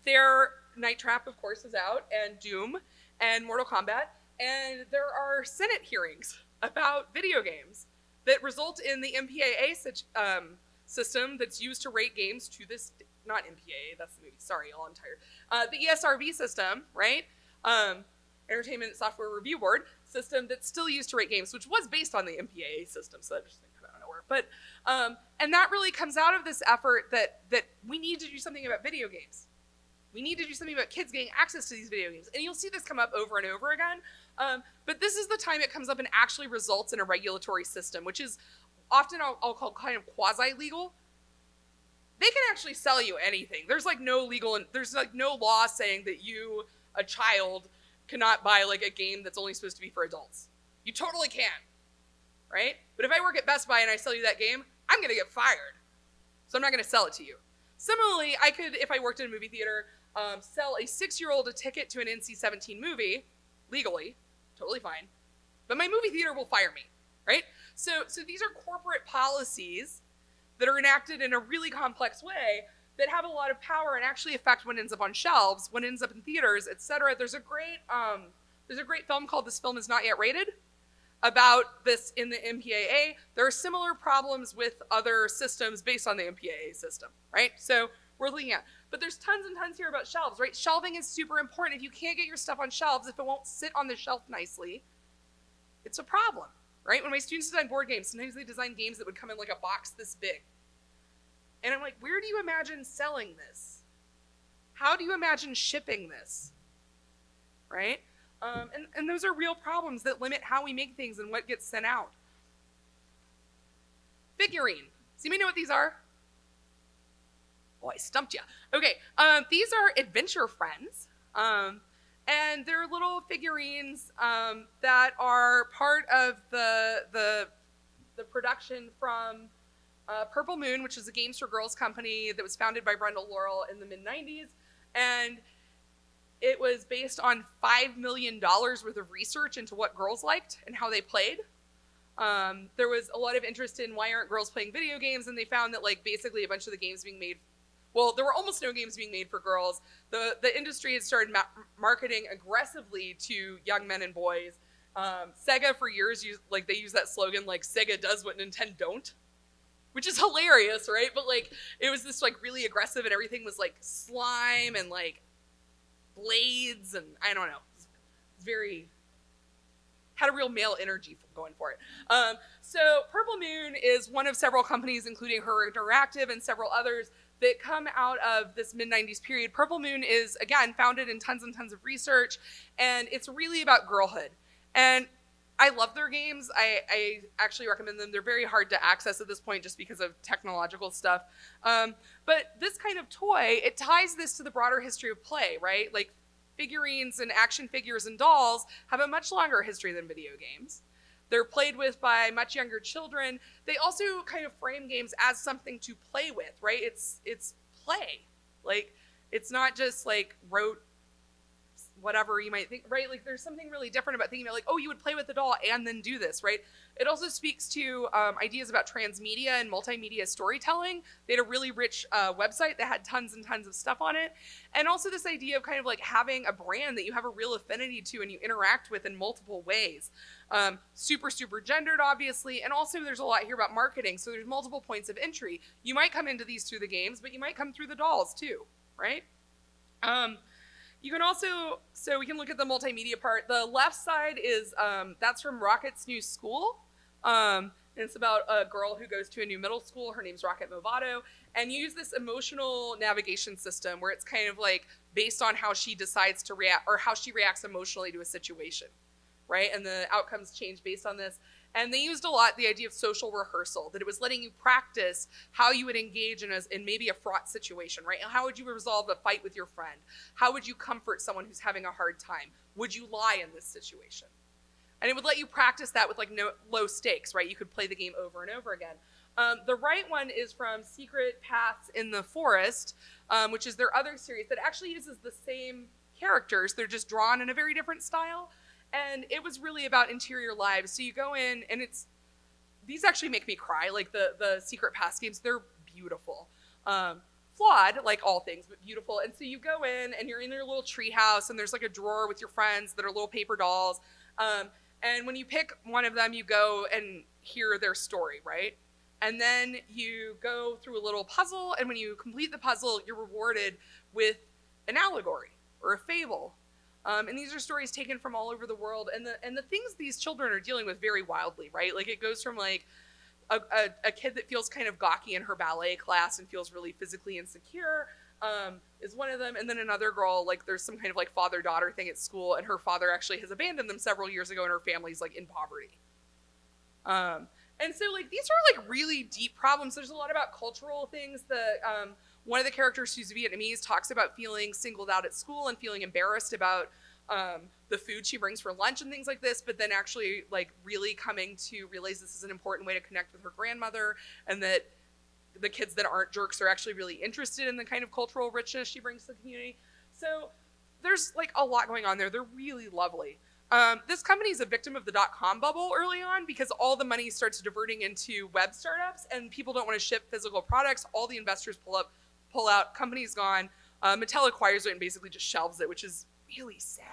their Night Trap, of course, is out, and Doom, and Mortal Kombat, and there are Senate hearings about video games that result in the MPAA system that's used to rate games to this, not MPAA, that's the movie, sorry, y'all, I'm tired. The ESRB system, right? Entertainment Software Review Board system that's still used to rate games, which was based on the MPAA system, so that just didn't come out of nowhere. But, and that really comes out of this effort that we need to do something about video games. We need to do something about kids getting access to these video games. And you'll see this come up over and over again. But this is the time it comes up and actually results in a regulatory system, which is often I'll call kind of quasi-legal. They can actually sell you anything. There's like no legal, there's like no law saying that you, a child, cannot buy like a game that's only supposed to be for adults. You totally can, right? But if I work at Best Buy and I sell you that game, I'm gonna get fired. So I'm not gonna sell it to you. Similarly, I could, if I worked in a movie theater, sell a 6-year-old a ticket to an NC-17 movie, legally, totally fine. But my movie theater will fire me, right? So these are corporate policies that are enacted in a really complex way that have a lot of power and actually affect what ends up on shelves, what ends up in theaters, etc. There's a great film called This Film Is Not Yet Rated about this in the MPAA. There are similar problems with other systems based on the MPAA system, right? So we're looking at, but there's tons and tons here about shelves, right? Shelving is super important. If you can't get your stuff on shelves, if it won't sit on the shelf nicely, it's a problem, right? When my students design board games, sometimes they design games that would come in like a box this big. And I'm like, where do you imagine selling this? How do you imagine shipping this, right? And those are real problems that limit how we make things and what gets sent out. Figurine. Does anybody know what these are? Oh, I stumped you. Okay, these are adventure friends. And they're little figurines that are part of the production from Purple Moon, which is a Games for Girls company that was founded by Brenda Laurel in the mid-90s. And it was based on $5 million worth of research into what girls liked and how they played. There was a lot of interest in why aren't girls playing video games, and they found that like basically a bunch of the games being made, well, there were almost no games being made for girls. The industry had started marketing aggressively to young men and boys. Sega for years they used that slogan like Sega does what Nintendo don't, which is hilarious, right? But like it was this like really aggressive, and everything was like slime and like blades, and I don't know. It's very had a real male energy going for it. So Purple Moon is one of several companies, including Her Interactive and several others, that come out of this mid-90s period. Purple Moon is, again, founded in tons and tons of research, and it's really about girlhood. And I love their games. I actually recommend them. They're very hard to access at this point just because of technological stuff. But this kind of toy, it ties this to the broader history of play, right? Like figurines and action figures and dolls have a much longer history than video games. They're played with by much younger children. They also kind of frame games as something to play with, right? It's play. Like, it's not just like rote whatever you might think, right? Like there's something really different about thinking about like, oh, you would play with the doll and then do this, right? It also speaks to ideas about transmedia and multimedia storytelling. They had a really rich website that had tons and tons of stuff on it. And also this idea of kind of like having a brand that you have a real affinity to and you interact with in multiple ways. Super, super gendered, obviously. And also there's a lot here about marketing. So there's multiple points of entry. You might come into these through the games, but you might come through the dolls too, right? You can also, so we can look at the multimedia part. The left side is, that's from Rocket's new school. And it's about a girl who goes to a new middle school. Her name's Rocket Movado. And you use this emotional navigation system where it's kind of like based on how she decides to react or how she reacts emotionally to a situation, right? And the outcomes change based on this. And they used a lot the idea of social rehearsal, that it was letting you practice how you would engage in maybe a fraught situation, right? And how would you resolve a fight with your friend? How would you comfort someone who's having a hard time? Would you lie in this situation? And it would let you practice that with like low stakes, right? You could play the game over and over again. The right one is from Secret Paths in the Forest, which is their other series that actually uses the same characters. They're just drawn in a very different style. And it was really about interior lives. So you go in, and these actually make me cry. Like the Secret Paths games, they're beautiful. Flawed, like all things, but beautiful. And so you go in, and you're in your little tree house, and there's like a drawer with your friends that are little paper dolls. And when you pick one of them, you go and hear their story, right? And then you go through a little puzzle, and when you complete the puzzle, you're rewarded with an allegory or a fable. And these are stories taken from all over the world, and the things these children are dealing with very wildly, right? Like it goes from like a kid that feels kind of gawky in her ballet class and feels really physically insecure is one of them, and then another girl, like there's some kind of like father-daughter thing at school, and her father actually has abandoned them several years ago, and her family's like in poverty. And so like these are like really deep problems. There's a lot about cultural things. One of the characters who's Vietnamese talks about feeling singled out at school and feeling embarrassed about the food she brings for lunch and things like this, but then actually like really coming to realize this is an important way to connect with her grandmother, and that the kids that aren't jerks are actually really interested in the kind of cultural richness she brings to the community. So there's like a lot going on there. They're really lovely. This company is a victim of the dot-com bubble early on because all the money starts diverting into web startups and people don't want to ship physical products. All the investors pull out, company's gone. Mattel acquires it and basically just shelves it, which is really sad.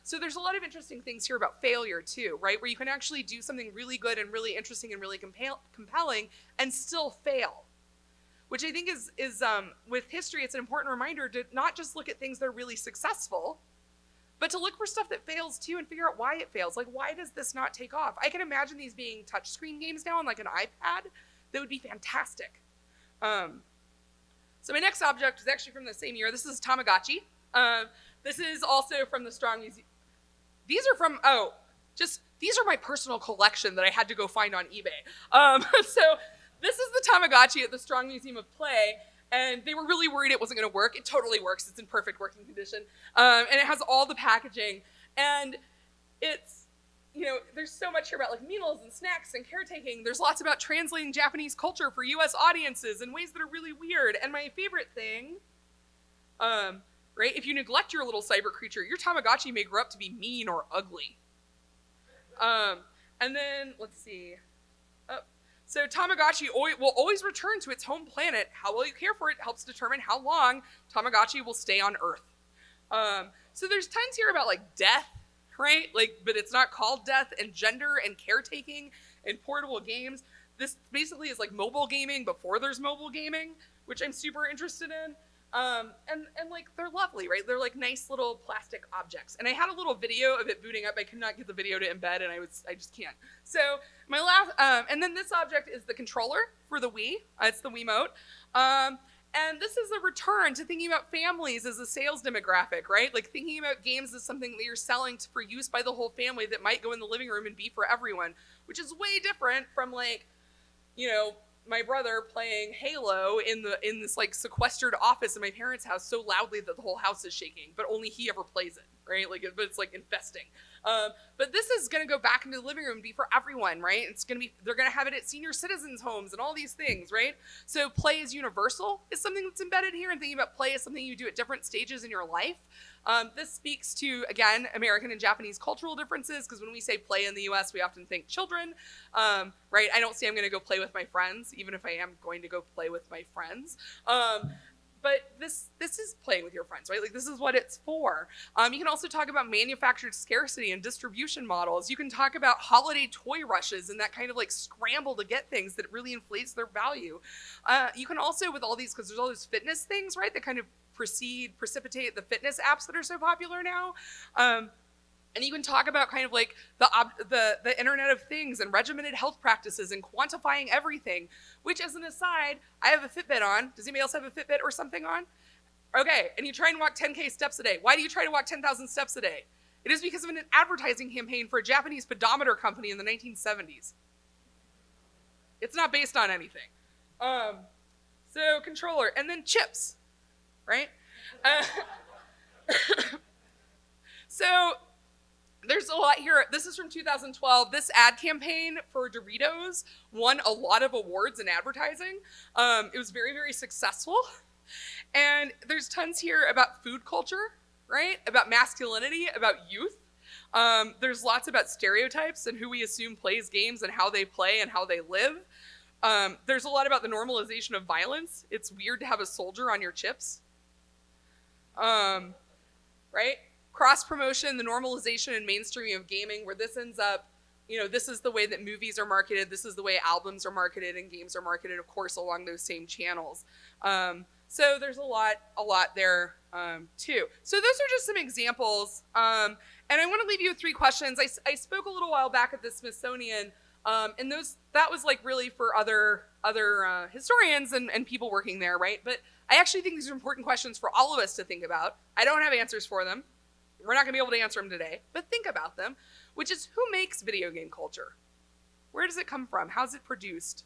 So there's a lot of interesting things here about failure too, right? Where you can actually do something really good and really interesting and really compelling and still fail. Which I think is with history, it's an important reminder to not just look at things that are really successful, but to look for stuff that fails too and figure out why it fails. Like, why does this not take off? I can imagine these being touchscreen games now on like an iPad. That would be fantastic. So my next object is actually from the same year. This is Tamagotchi. This is also from the Strong Museum. These are from, these are my personal collection that I had to go find on eBay. So this is the Tamagotchi at the Strong Museum of Play. And they were really worried it wasn't going to work. It totally works. It's in perfect working condition. And it has all the packaging. And it's, you know, there's so much here about like meals and snacks and caretaking. There's lots about translating Japanese culture for US audiences in ways that are really weird. And my favorite thing, right, if you neglect your little cyber creature, your Tamagotchi may grow up to be mean or ugly. And then, let's see. So Tamagotchi will always return to its home planet. How well you care for it helps determine how long Tamagotchi will stay on Earth. So there's tons here about like death, right? Like, but it's not called death, and gender and caretaking and portable games. This basically is like mobile gaming before there's mobile gaming, which I'm super interested in. And like, they're lovely, right? They're like nice little plastic objects. And I had a little video of it booting up. I could not get the video to embed, and I just can't. So my last, and then this object is the controller for the Wii. It's the Wiimote. And this is a return to thinking about families as a sales demographic, right? Like thinking about games as something that you're selling for use by the whole family that might go in the living room and be for everyone, which is way different from like, you know, my brother playing Halo in this like sequestered office in my parents' house so loudly that the whole house is shaking, but only he ever plays it, right? Like, but it's like infesting. But this is gonna go back into the living room and be for everyone, right? They're gonna have it at senior citizens' homes and all these things, right? So play is universal is something that's embedded here, and thinking about play as something you do at different stages in your life. This speaks to, again, American and Japanese cultural differences, because when we say play in the US, we often think children, right? I don't say I'm going to go play with my friends, even if I am going to go play with my friends. But this is playing with your friends, right? Like, this is what it's for. You can also talk about manufactured scarcity and distribution models. You can talk about holiday toy rushes and that kind of like scramble to get things that really inflates their value. You can also, with all these, because there's all those fitness things, right, that kind of precipitate the fitness apps that are so popular now. And you can talk about kind of like the Internet of Things and regimented health practices and quantifying everything, which, as an aside, I have a Fitbit on. Does anybody else have a Fitbit or something on? Okay, and you try and walk 10K steps a day. Why do you try to walk 10,000 steps a day? It is because of an advertising campaign for a Japanese pedometer company in the 1970s. It's not based on anything. So controller, and then chips, right? So there's a lot here. This is from 2012. This ad campaign for Doritos won a lot of awards in advertising. It was very, very successful. And there's tons here about food culture, right? About masculinity, about youth. There's lots about stereotypes and who we assume plays games and how they play and how they live. There's a lot about the normalization of violence. It's weird to have a soldier on your chips. Right? Cross-promotion, the normalization and mainstreaming of gaming, where this ends up, you know, this is the way that movies are marketed, this is the way albums are marketed and games are marketed, of course, along those same channels. So there's a lot there, too. So those are just some examples. And I want to leave you with 3 questions. I spoke a little while back at the Smithsonian, and that was like really for other historians and people working there, right? But I actually think these are important questions for all of us to think about. I don't have answers for them. We're not gonna be able to answer them today, but think about them, which is, who makes video game culture? Where does it come from? How's it produced?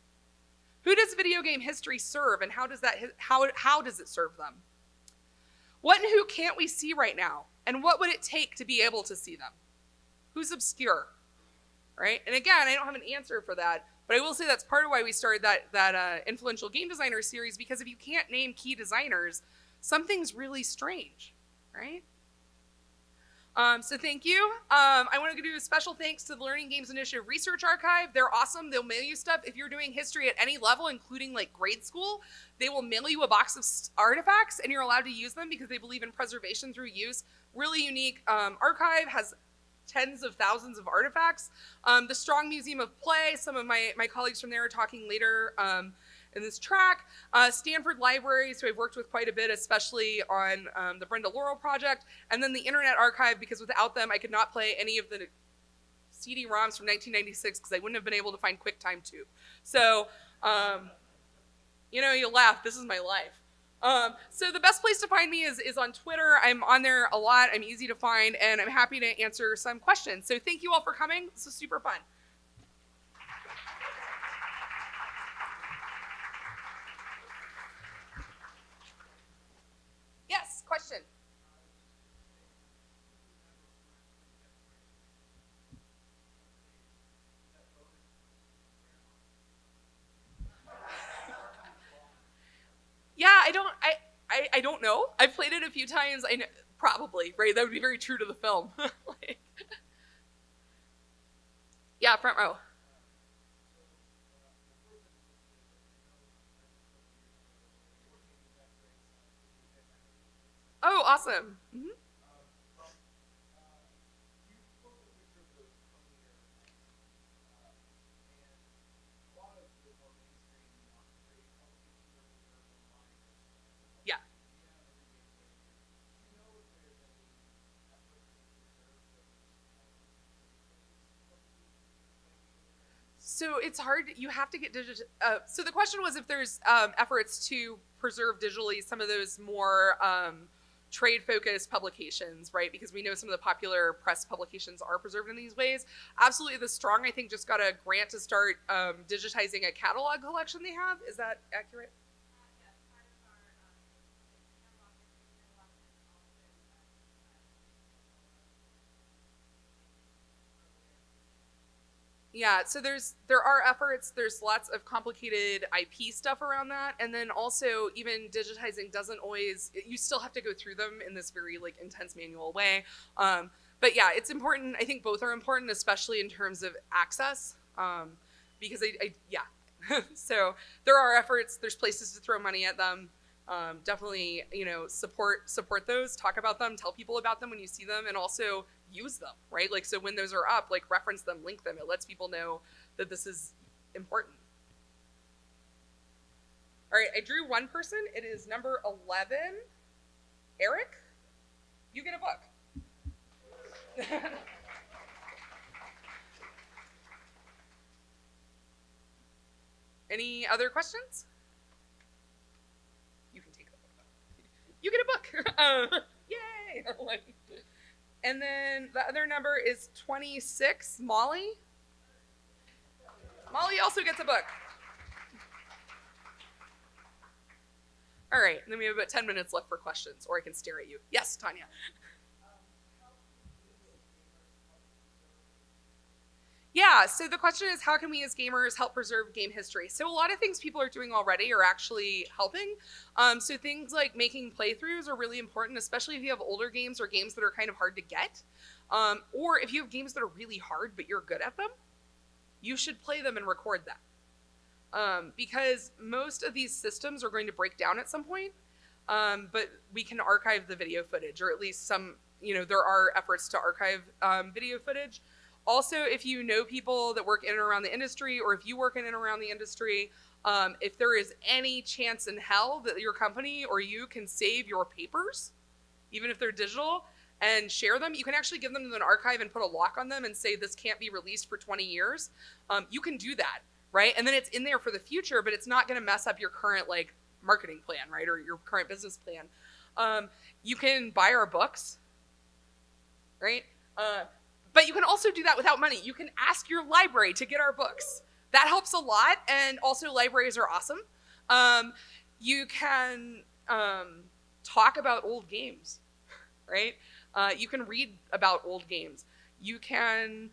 Who does video game history serve, and how does it serve them? What and who can't we see right now? And what would it take to be able to see them? Who's obscure, right? And again, I don't have an answer for that, but I will say that's part of why we started that influential game designer series, because if you can't name key designers, something's really strange, right? So thank you. I want to do a special thanks to the Learning Games Initiative Research Archive. They're awesome. They'll mail you stuff. If you're doing history at any level, including like grade school, they will mail you a box of artifacts and you're allowed to use them because they believe in preservation through use. Really unique archive, has tens of thousands of artifacts. The Strong Museum of Play, some of my colleagues from there are talking later in this track. Stanford Libraries, who I've worked with quite a bit, especially on the Brenda Laurel project, and then the Internet Archive, because without them I could not play any of the CD-ROMs from 1996 because I wouldn't have been able to find QuickTime Tube. So, you know, you laugh, this is my life. So the best place to find me is on Twitter. I'm on there a lot, I'm easy to find, and I'm happy to answer some questions. So thank you all for coming, this was super fun. Yes, question. Yeah, I don't know. I've played it a few times. I know, probably, right? That would be very true to the film. Like, yeah, front row. Oh, awesome. Mm-hmm. Yeah. So it's hard, you have to get digital. So the question was if there's efforts to preserve digitally some of those more trade-focused publications, right? Because we know some of the popular press publications are preserved in these ways. Absolutely, the Strong, I think, just got a grant to start digitizing a catalog collection they have. Is that accurate? Yeah, so there are efforts, there's lots of complicated IP stuff around that, and then also even digitizing doesn't always, you still have to go through them in this very like intense manual way. But yeah, it's important, I think both are important, especially in terms of access, because yeah. So there are efforts, there's places to throw money at them. Definitely, you know, support those, talk about them, tell people about them when you see them, and also use them, right? Like, so when those are up, like reference them, link them. It lets people know that this is important. All right, I drew one person. It is number 11. Eric, you get a book. Any other questions? You can take the book. You get a book. Yay! And then the other number is 26, Molly. Molly also gets a book. All right, and then we have about 10 minutes left for questions, or I can stare at you. Yes, Tanya. Yeah, so the question is, how can we as gamers help preserve game history? So a lot of things people are doing already are actually helping. So things like making playthroughs are really important, especially if you have older games or games that are kind of hard to get. Or if you have games that are really hard but you're good at them, you should play them and record them. Because most of these systems are going to break down at some point, but we can archive the video footage, or at least some, you know, there are efforts to archive video footage. Also, if you know people that work in and around the industry, or if you work in and around the industry, if there is any chance in hell that your company or you can save your papers, even if they're digital, and share them, you can actually give them to an archive and put a lock on them and say this can't be released for 20 years. You can do that, right? And then it's in there for the future, but it's not gonna mess up your current like marketing plan, right? Or your current business plan. You can buy our books, right? But you can also do that without money. You can ask your library to get our books. That helps a lot, and also libraries are awesome. You can talk about old games, right? You can read about old games. You can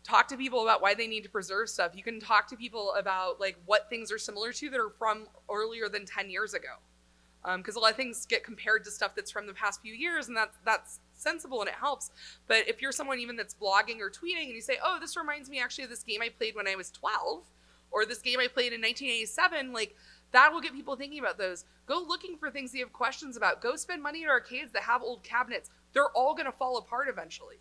talk to people about why they need to preserve stuff. You can talk to people about like what things are similar to that are from earlier than 10 years ago. Because a lot of things get compared to stuff that's from the past few years, and that's sensible and it helps. But if you're someone even that's blogging or tweeting and you say, oh, this reminds me actually of this game I played when I was 12, or this game I played in 1987, like that will get people thinking about those. Go looking for things that you have questions about. Go spend money at arcades that have old cabinets. They're all going to fall apart eventually.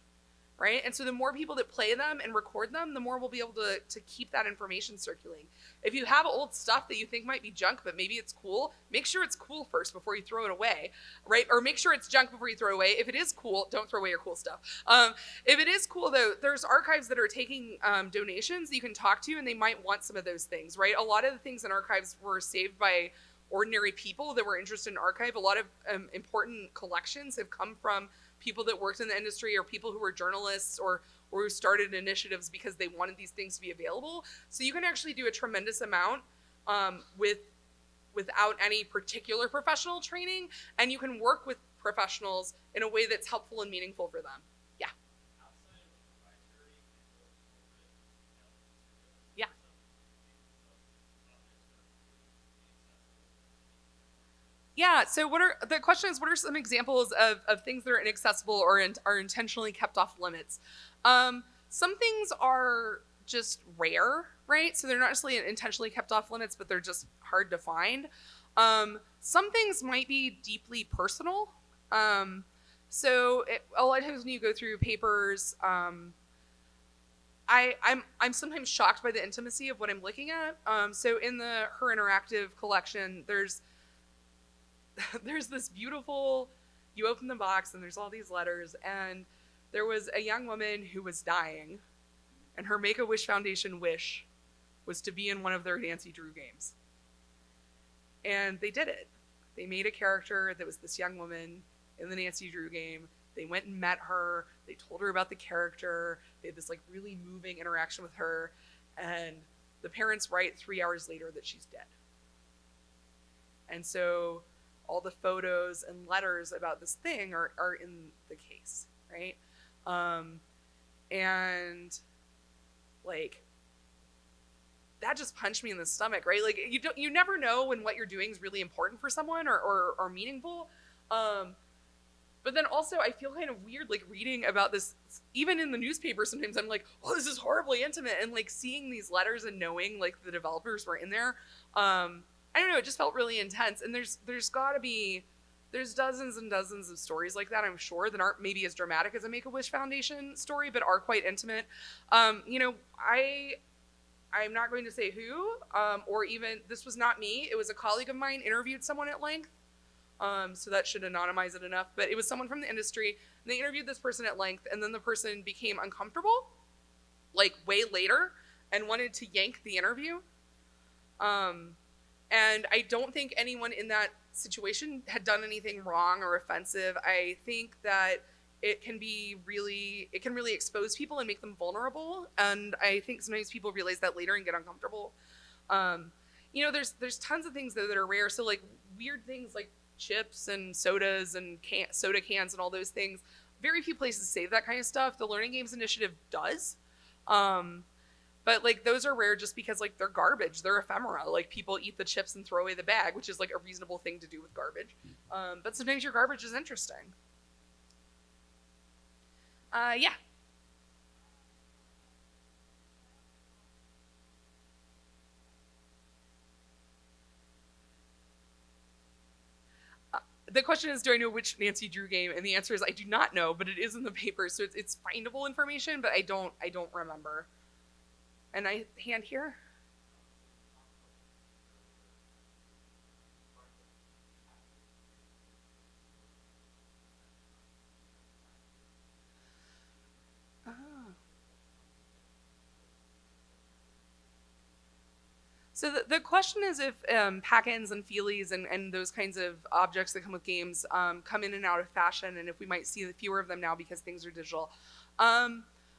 Right? And so the more people that play them and record them, the more we'll be able to keep that information circulating. If you have old stuff that you think might be junk, but maybe it's cool, make sure it's cool first before you throw it away, right? Or make sure it's junk before you throw it away. If it is cool, don't throw away your cool stuff. If it is cool, though, there's archives that are taking donations that you can talk to, and they might want some of those things, right? A lot of the things in archives were saved by ordinary people that were interested in archive. A lot of important collections have come from people that worked in the industry or people who were journalists or who started initiatives because they wanted these things to be available. So you can actually do a tremendous amount without any particular professional training, and you can work with professionals in a way that's helpful and meaningful for them. Yeah. Yeah. Yeah, so the question is, what are some examples of things that are inaccessible or are intentionally kept off limits? Some things are just rare, right? So they're not necessarily intentionally kept off limits, but they're just hard to find. Some things might be deeply personal. A lot of times when you go through papers, I'm sometimes shocked by the intimacy of what I'm looking at. So in the Her Interactive collection, there's this beautiful, you open the box and there's all these letters, and there was a young woman who was dying, and her Make-A-Wish Foundation wish was to be in one of their Nancy Drew games. And they did it. They made a character that was this young woman in the Nancy Drew game. They went and met her. They told her about the character. They had this like really moving interaction with her. And the parents write 3 hours later that she's dead. And so all the photos and letters about this thing are in the case, right? And like, that just punched me in the stomach, right? Like you never know when what you're doing is really important for someone or meaningful. But then also I feel kind of weird, like reading about this, even in the newspaper, sometimes I'm like, oh, this is horribly intimate. And like seeing these letters and knowing like the developers were in there, I don't know, it just felt really intense. And there's dozens and dozens of stories like that, I'm sure, that aren't maybe as dramatic as a Make-A-Wish Foundation story, but are quite intimate. You know, I'm not going to say who, or even, this was not me, it was a colleague of mine interviewed someone at length, so that should anonymize it enough, but it was someone from the industry, and they interviewed this person at length, and then the person became uncomfortable, like way later, and wanted to yank the interview. And I don't think anyone in that situation had done anything wrong or offensive. I think that it can really expose people and make them vulnerable. And I think sometimes people realize that later and get uncomfortable. You know, there's tons of things though that are rare. So like weird things like chips and sodas and soda cans and all those things. Very few places save that kind of stuff. The Learning Games Initiative does. But like those are rare just because like they're garbage, they're ephemera. Like people eat the chips and throw away the bag, which is like a reasonable thing to do with garbage. But sometimes your garbage is interesting. Yeah. The question is, do I know which Nancy Drew game? And the answer is I do not know, but it is in the paper, so it's findable information, but I don't remember. And hand here. Oh. So the question is if pack-ins and feelies and those kinds of objects that come with games come in and out of fashion, and if we might see fewer of them now because things are digital.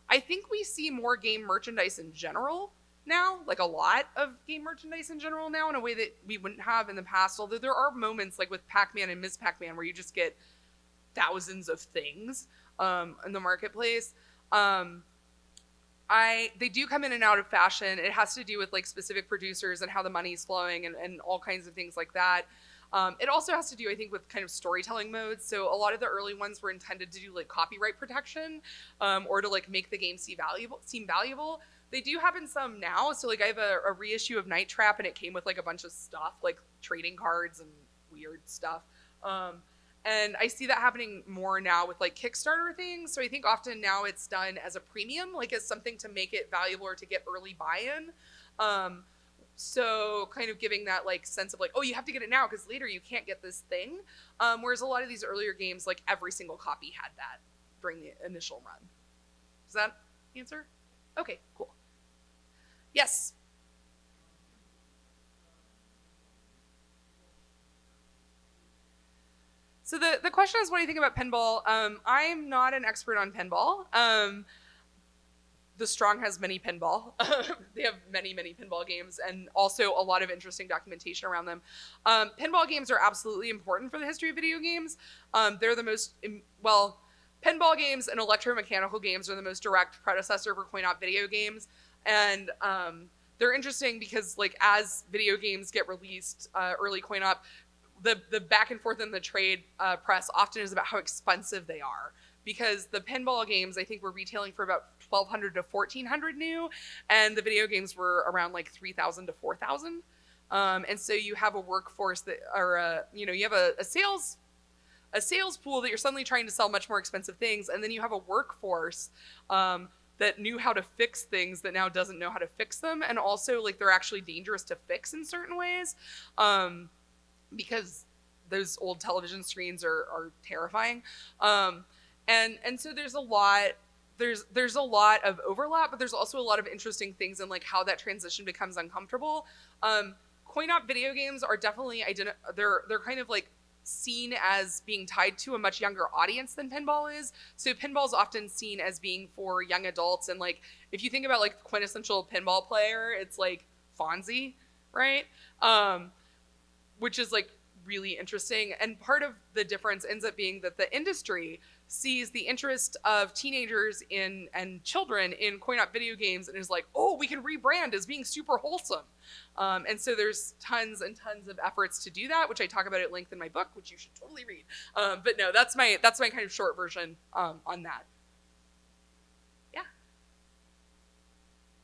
I think we see more game merchandise in general now, like a lot of game merchandise in general now in a way that we wouldn't have in the past, although there are moments like with Pac-Man and Ms. Pac-Man where you just get thousands of things. in the marketplace. They do come in and out of fashion. It has to do with like specific producers and how the money's flowing and all kinds of things like that. It also has to do, I think, with kind of storytelling modes. So a lot of the early ones were intended to do like copyright protection, or to like make the game seem valuable. They do happen some now. So like I have a reissue of Night Trap, and it came with like a bunch of stuff, like trading cards and weird stuff. And I see that happening more now with like Kickstarter things. So I think often now it's done as a premium, like as something to make it valuable or to get early buy-in. So kind of giving that like sense of like, oh, you have to get it now because later you can't get this thing. Whereas a lot of these earlier games, like every single copy had that during the initial run. Does that answer? Okay, cool. Yes. So the question is, what do you think about pinball? I'm not an expert on pinball. The Strong has many pinball. They have many, many pinball games, and also a lot of interesting documentation around them. Pinball games are absolutely important for the history of video games. They're the most, well, pinball games and electromechanical games are the most direct predecessor for coin-op video games. And they're interesting because like as video games get released, early coin-op, the back and forth in the trade press often is about how expensive they are, because the pinball games I think were retailing for about $1,200 to $1,400 new, and the video games were around like $3,000 to $4,000. And so you have a workforce that, or you know, you have a sales pool that you're suddenly trying to sell much more expensive things, and then you have a workforce that knew how to fix things that now doesn't know how to fix them, and also like they're actually dangerous to fix in certain ways. Because those old television screens are terrifying. And so there's a lot of overlap, but there's also a lot of interesting things in like how that transition becomes uncomfortable. Coin-op video games are definitely, they're kind of like seen as being tied to a much younger audience than pinball is. So pinball is often seen as being for young adults. And like, if you think about like the quintessential pinball player, it's like Fonzie, right? Which is like really interesting. And part of the difference ends up being that the industry sees the interest of teenagers and children in coin-op video games and is like, oh, we can rebrand as being super wholesome. And so there's tons and tons of efforts to do that, which I talk about at length in my book, which you should totally read. But no, that's my kind of short version on that. Yeah.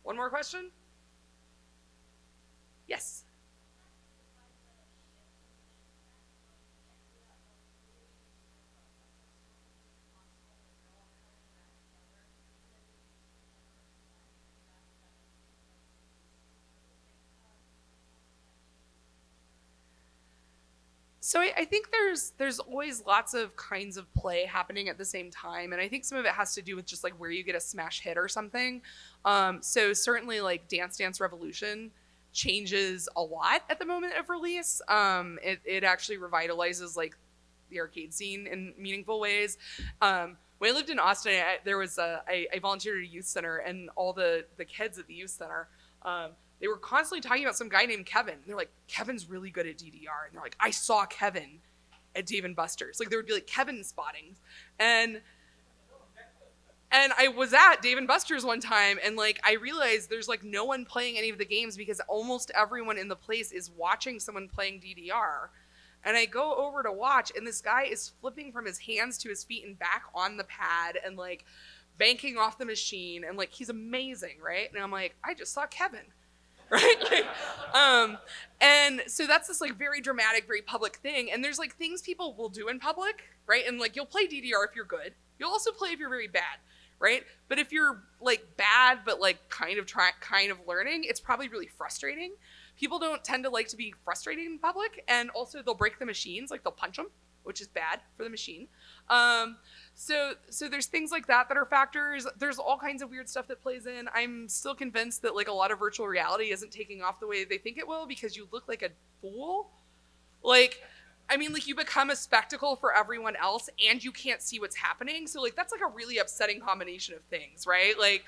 One more question? Yes. So I think there's always lots of kinds of play happening at the same time, and I think some of it has to do with just like where you get a smash hit or something. So certainly like Dance Dance Revolution changes a lot at the moment of release. It actually revitalizes like the arcade scene in meaningful ways. When I lived in Austin, I volunteered at a youth center, and all the kids at the youth center, they were constantly talking about some guy named Kevin. They're like, Kevin's really good at DDR. And they're like, I saw Kevin at Dave & Buster's. Like, there would be like Kevin spottings. And I was at Dave & Buster's one time, and like, I realized there's like no one playing any of the games because almost everyone in the place is watching someone playing DDR. And I go over to watch, and this guy is flipping from his hands to his feet and back on the pad and like banking off the machine. And like, he's amazing, right? And I'm like, I just saw Kevin. Right? Like, and so that's this like very dramatic, very public thing. And there's like things people will do in public, right? And like, you'll play DDR if you're good. You'll also play if you're very bad, right? But if you're like bad, but like kind of learning, it's probably really frustrating. People don't tend to like to be frustrated in public, and also they'll break the machines, like they'll punch them, which is bad for the machine. So there's things like that are factors. There's all kinds of weird stuff that plays in. I'm still convinced that like a lot of virtual reality isn't taking off the way they think it will, because you look like a fool. Like, I mean, like, you become a spectacle for everyone else and you can't see what's happening. So like, that's like a really upsetting combination of things, right? Like,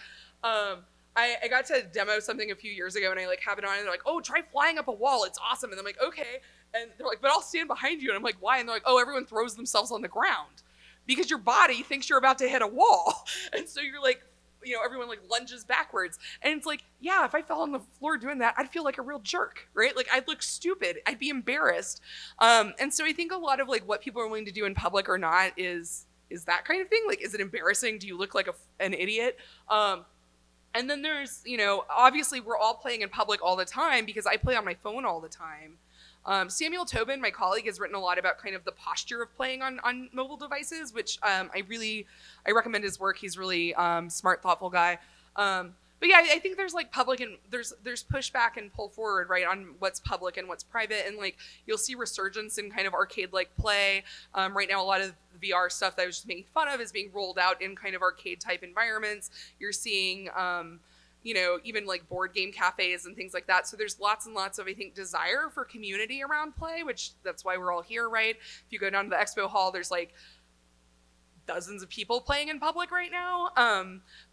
I got to demo something a few years ago, and I like have it on, and they're like, oh, try flying up a wall. It's awesome. And I'm like, okay. And they're like, but I'll stand behind you. And I'm like, why? And they're like, oh, everyone throws themselves on the ground. because your body thinks you're about to hit a wall. And so you're like, you know, everyone like lunges backwards. And it's like, yeah, if I fell on the floor doing that, I'd feel like a real jerk, right? Like I'd look stupid. I'd be embarrassed. And so I think a lot of like what people are willing to do in public or not is that kind of thing. Like, is it embarrassing? Do you look like an idiot? And then there's, you know, obviously we're all playing in public all the time because I play on my phone all the time. Samuel Tobin, my colleague, has written a lot about kind of the posture of playing on mobile devices, which I recommend his work. He's really smart, thoughtful guy. But yeah, I think there's like public and there's pushback and pull forward, right, on what's public and what's private. And like you'll see resurgence in kind of arcade-like play. Right now, a lot of VR stuff that I was just making fun of is being rolled out in kind of arcade-type environments. You're seeing you know, even like board game cafes and things like that. So there's lots and lots of, I think, desire for community around play, which that's why we're all here, right? If you go down to the expo hall, there's like dozens of people playing in public right now.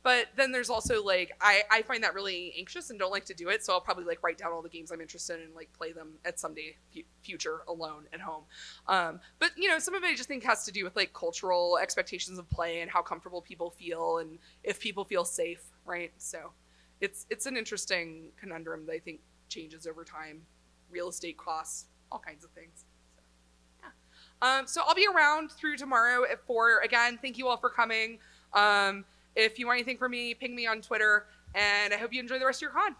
But then there's also like, I find that really anxious and don't like to do it. So I'll probably like write down all the games I'm interested in and like play them at someday future alone at home. But you know, some of it I just think has to do with like cultural expectations of play and how comfortable people feel and if people feel safe, right? So it's an interesting conundrum that I think changes over time. Real estate costs, all kinds of things. So, yeah. So I'll be around through tomorrow at 4. Again, thank you all for coming. If you want anything from me, ping me on Twitter, and I hope you enjoy the rest of your con.